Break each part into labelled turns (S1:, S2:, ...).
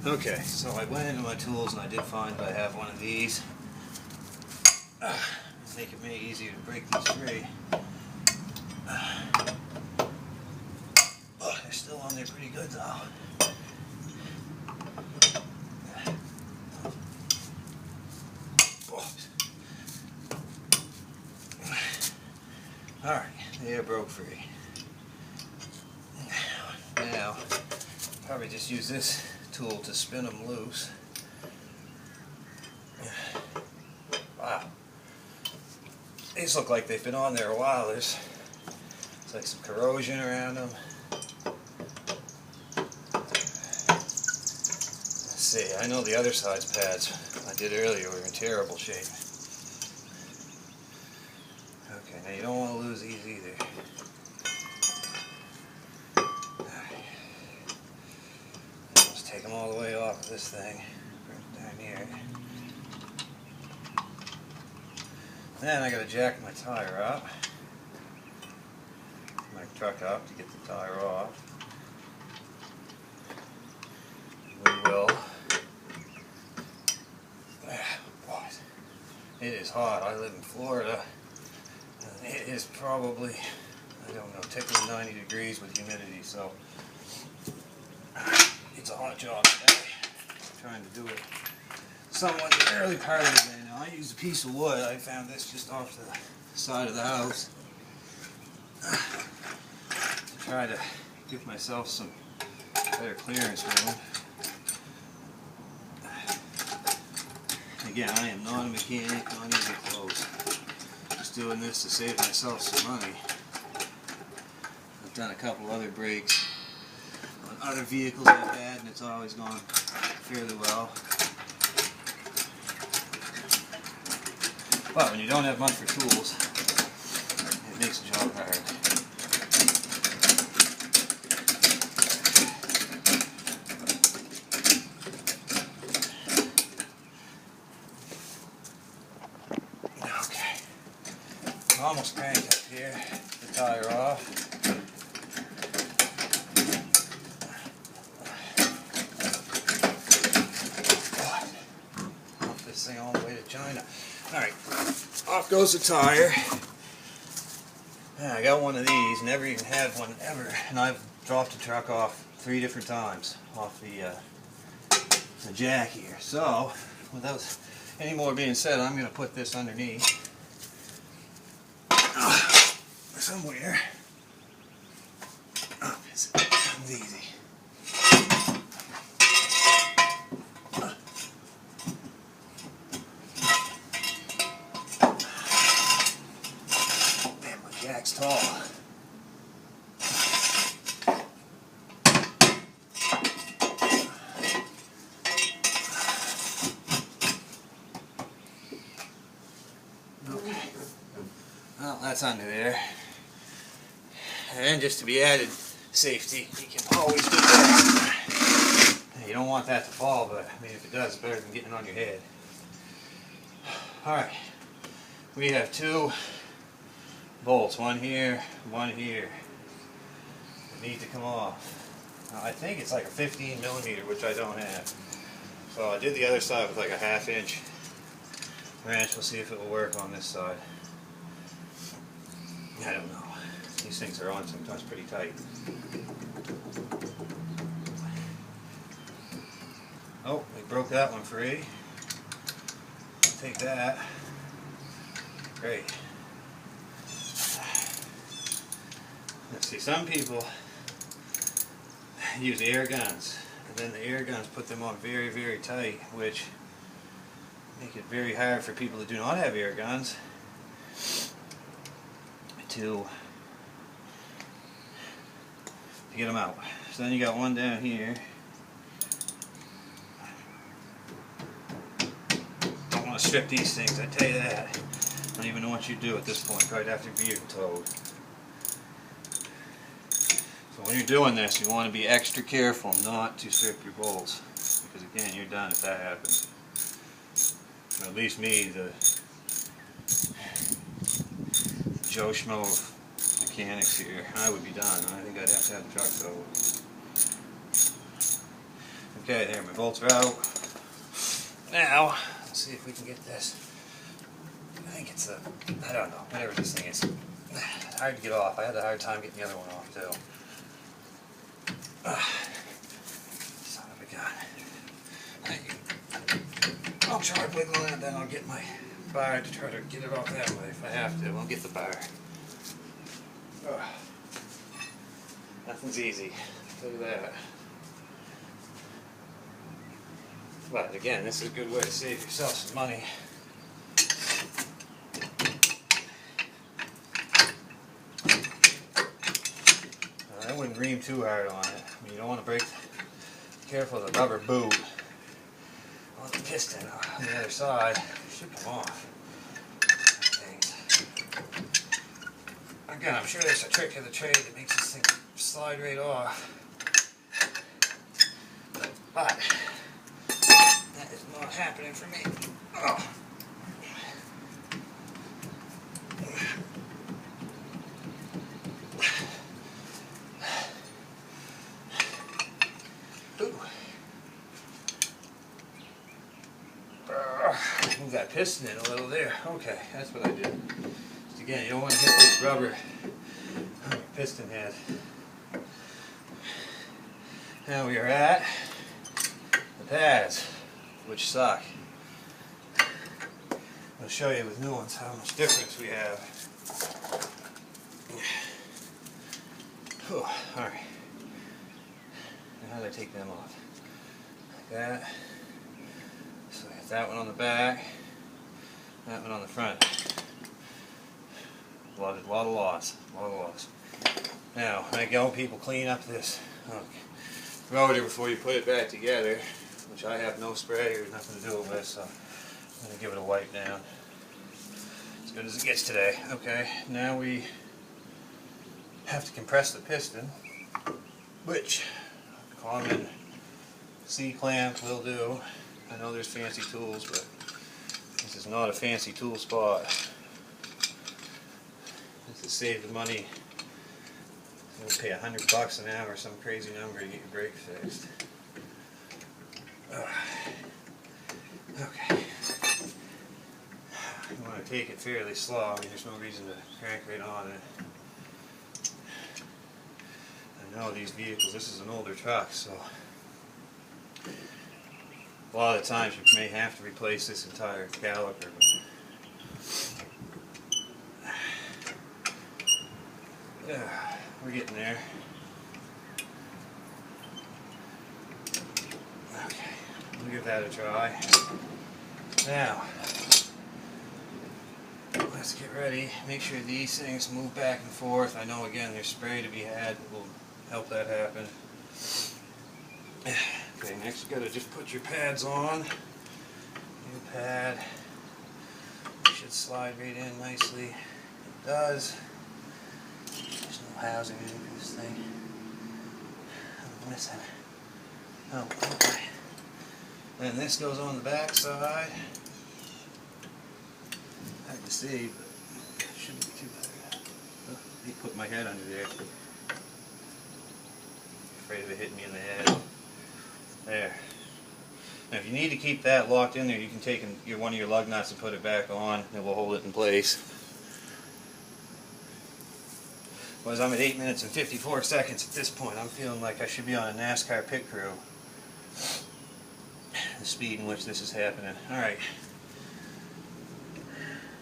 S1: Okay, so I went into my tools and I did find that I have one of these. Make it easier to break these free. Oh, they're still on there pretty good though. Alright, they're broke free. Now, probably just use this tool to spin them loose. Wow. These look like they've been on there a while. There's like some corrosion around them. Let's see, I know the other side's pads I did earlier were in terrible shape. Okay, now you don't want to lose these either. Let's take them all the way off of this thing. Down here. Then I gotta jack my tire up. My truck up to get the tire off. We will. Boy, it is hot. I live in Florida. And it is probably, I don't know, tickling 90 degrees with humidity, so it's a hot job today. I'm trying to do it somewhat in the early part of the day. Now, I used a piece of wood. I found this just off the side of the house to try to give myself some better clearance room. Again, I am not a mechanic, not even close. Just doing this to save myself some money. I've done a couple other breaks on other vehicles I've had, and it's always gone fairly well. But when you don't have much for tools, it makes the job hard. Okay, I'm almost cranked up here. The tire off. Off this thing all the way to China. Alright, off goes the tire. Yeah, I got one of these, never even had one ever, and I've dropped the truck off 3 different times off the jack here. So, without any more being said, I'm going to put this underneath somewhere. Oh, it's easy. Jack's tall. Okay. Well, that's under there. And just to be added safety, you can always do that. You don't want that to fall, but I mean, if it does, it's better than getting on your head. Alright. We have 2 bolts, one here, that need to come off. Now, I think it's like a 15mm, which I don't have. So I did the other side with like a 1/2 inch wrench. We'll see if it will work on this side. I don't know. These things are on sometimes pretty tight. Oh, we broke that one free. I'll take that. Great. Let's see, some people use air guns, and then the air guns put them on very, very tight, which make it very hard for people that do not have air guns to get them out. So then you got one down here. Don't want to strip these things, I tell you that. I don't even know what you do at this point, right after being towed. So when you're doing this, you want to be extra careful not to strip your bolts, because again, you're done if that happens. Or at least me, the Joe Schmo of mechanics here, I would be done. I think I'd have to have the truck towed. Okay, there, my bolts are out. Now, let's see if we can get this. I think it's a, I don't know, whatever this thing is. It's hard to get off. I had a hard time getting the other one off, too. Son of a gun. I'll try wiggling it, then I'll get my bar to try to get it off that way if I have to. I'll get the bar. Nothing's easy. I'll tell you that. But again, this is a good way to save yourself some money. I wouldn't ream too hard on it. I mean, you don't want to break. Be careful of the rubber boot on the piston on the other side. It should come off. Again, I'm sure there's a trick of the trade that makes this thing slide right off. But that is not happening for me. Oh. Move that piston in a little there. Okay, that's what I did. Just again, you don't want to hit this rubber on your piston head. Now we are at the pads, which suck. I'll show you with new ones how much difference we have. Oh, alright. Now how do I take them off? Like that. So I got that one on the back, that one on the front. A lot of loss. Now, I go people clean up this rotor before you put it back together, which I have no spray or nothing to do with, so I'm going to give it a wipe down. As good as it gets today. Okay, now we have to compress the piston, which a common C-clamp will do. I know there's fancy tools, but this is not a fancy tool spot. This is save the money. You'll pay $100 an hour, some crazy number to get your brake fixed. Okay. You want to take it fairly slow. I mean, there's no reason to crank right on it. I know these vehicles, this is an older truck, so a lot of the times you may have to replace this entire caliper. Yeah, we're getting there. Okay, we'll give that a try. Now, let's get ready. Make sure these things move back and forth. I know again there's spray to be had that will help that happen. Okay, next you gotta just put your pads on. New pad. It should slide right in nicely. It does. There's no housing in this thing. I'm missing. Oh, okay. Then this goes on the back side. Hard to see, but it shouldn't be too bad. Oh, I put my head under there. Afraid of it hitting me in the head. There. Now if you need to keep that locked in there, you can take one of your lug nuts and put it back on. It will hold it in place. Whereas I'm at 8 minutes and 54 seconds at this point. I'm feeling like I should be on a NASCAR pit crew. The speed in which this is happening. Alright.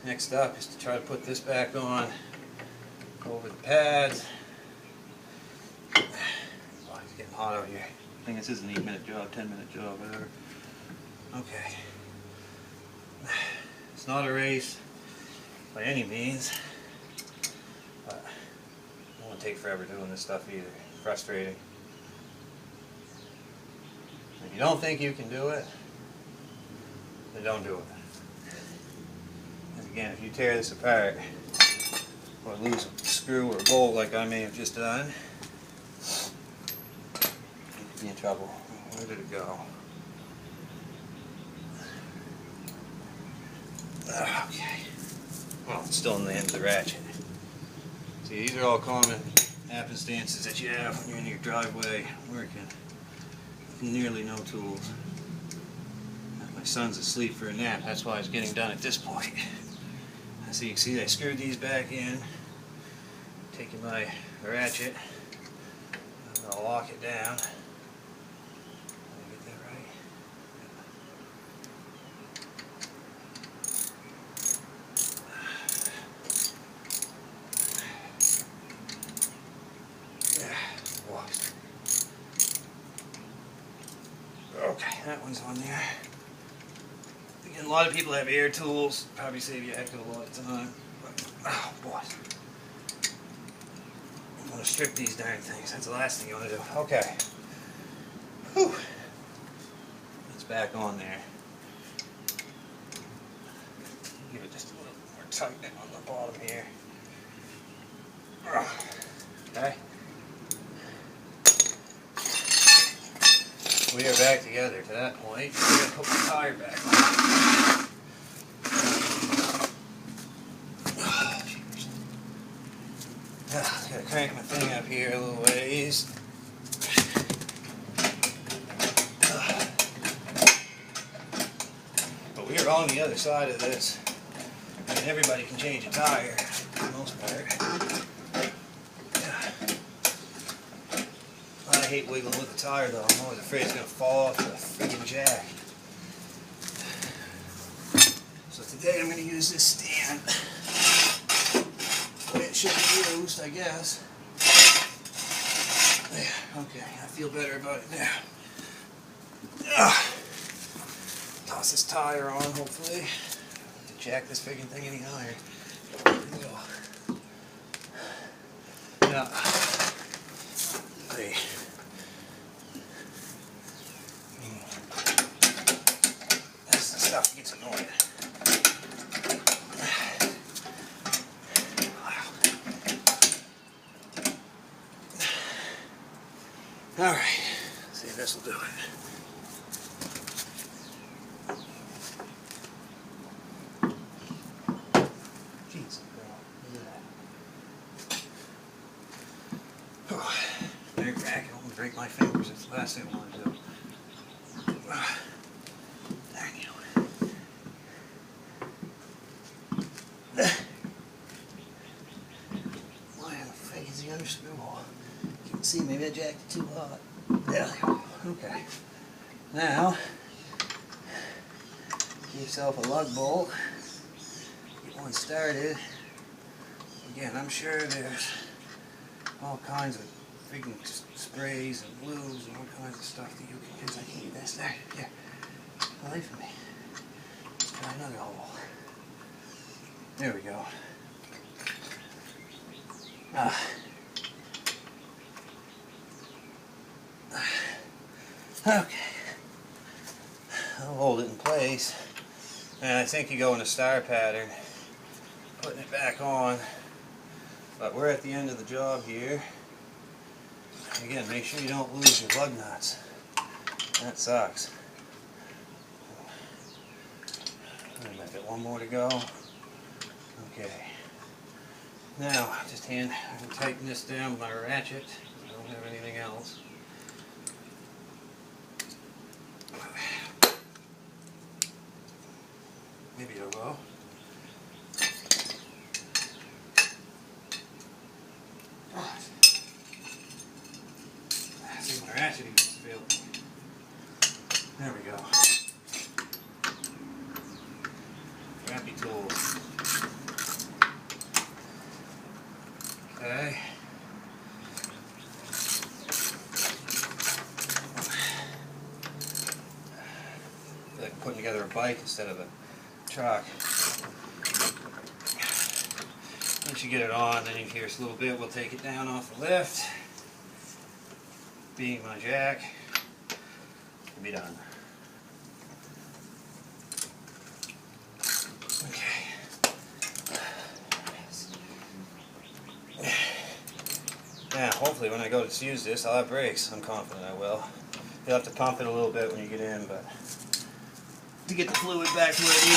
S1: Next up is to try to put this back on over the pads. Oh, it's getting hot out here. I think this is an 8-minute job, 10-minute job, whatever. Okay. It's not a race by any means, but I don't want to take forever doing this stuff either. It's frustrating. If you don't think you can do it, then don't do it. And again, if you tear this apart or lose a screw or a bolt like I may have just done, be in trouble. Where did it go? Okay. Well, it's still in the end of the ratchet. See, these are all common happenstances that you have when you're in your driveway working. nearly no tools. My son's asleep for a nap, that's why it's getting done at this point. So you can see I screwed these back in, taking my ratchet, I'm going to lock it down. Did I get that right? Okay, that one's on there. Again, a lot of people have air tools, probably save you a heck of a lot of time. But, oh boy. I'm going to strip these darn things. That's the last thing you want to do. Okay. Whew. It's back on there. Give it just a little more tightening on the bottom here. Okay. We are back together to that point. I'm going to put my tire back on. Oh, jeez. Gotta crank my thing up here a little ways. But we are on the other side of this. I mean, everybody can change a tire for the most part. I hate wiggling with the tire though. I'm always afraid it's going to fall off the friggin' jack. So today I'm going to use this stand. The way it should be used, I guess. Yeah, okay, I feel better about it now. Toss this tire on, hopefully. Jack this friggin' thing any higher. There we go. Now, see. Stuff gets annoying. Wow. Alright, see if this will do it. Jeez, girl, look at that. Oh, very crack, I don't want to break my fingers, that's the last thing I want to do. You can see, maybe I jacked it too hot. There we go. Okay. Now, get yourself a lug bolt. Get one started. Again, I'm sure there's all kinds of freaking sprays and glues and all kinds of stuff that you can use. I can get this there. Here. Away from me. Let's try another hole. There we go. Okay, I'll hold it in place, and I think you go in a star pattern, putting it back on, but we're at the end of the job here. Again, make sure you don't lose your lug nuts, that sucks. I've got one more to go. Okay, now just I can tighten this down with my ratchet, I don't have anything else. Maybe it'll go. See, my ratchet even failed. There we go. Crappy tools. Okay. Like putting together a bike instead of a truck. Once you get it on, then you hear us a little bit, we'll take it down off the lift. Being my jack, we'll be done. Okay. Now, hopefully when I go to use this, I'll have brakes. I'm confident I will. You'll have to pump it a little bit when you get in, but to get the fluid back to where it needs.